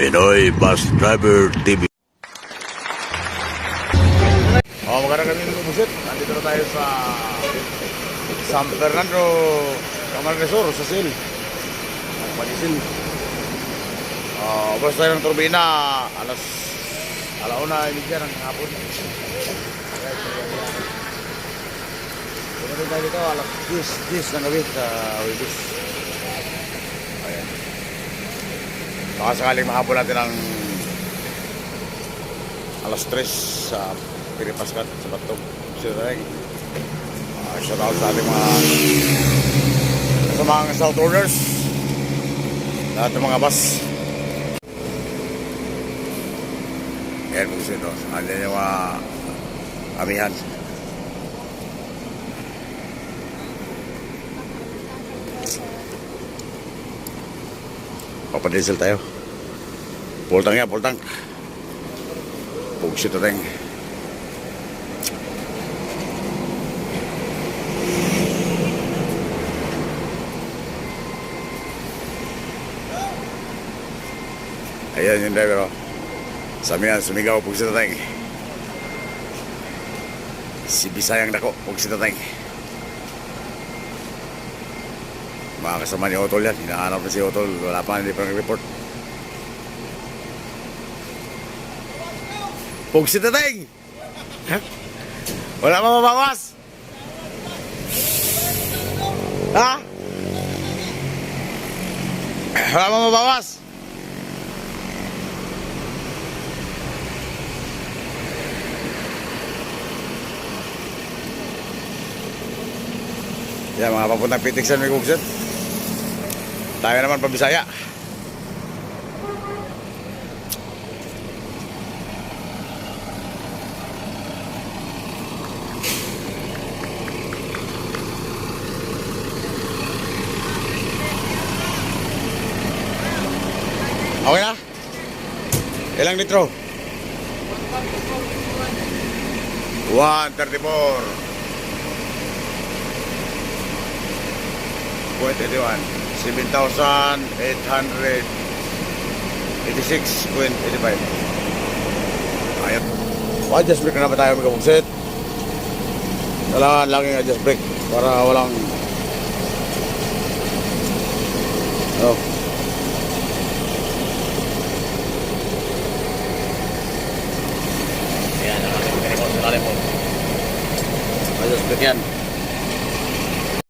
Pinoy Bus Driver TV. Magandang gabi mga busit. Nandito na tayo sa San Fernando, Camarnesor, sa Sil. Manisil. Ubos tayo ng turbina. Alauna, imigyan ng hapon. Pumunta tayo dito, alas 10 ng gabi sa Wibis. Ayan. Baka sakaling mahabol natin ng alas 3 sa Piripaskat sa Batog. Shout out sa ating mga Southerners, lahat ng mga bus. Ayan po sino, andyan yung mga amihan. Papadiesel tayo. Pultang ya, pultang. Pugsit na tayong. Ayan yung driver, oh. Samihan, sumigaw, pugsit na tayong. Si Bisayang dako, pugsit na tayong. Mga kasama ni Otol yan. Hinahanap na si Otol. Wala pa, hindi pa nag-report. Pugsit na tayong. Wala pa mabawas. Ha? Wala pa mabawas. Yan, mga papuntang Pitiksan, may Gugset. Tayo naman pa Bisaya. Okay na? Ilang litro? 134. 7,886.85. Ayun. Adjust brake na ba tayo mga Gugset? Kailangan laging adjust brake para walang Ayan, ang aking pinipon sa lalim po. Adjust brake yan.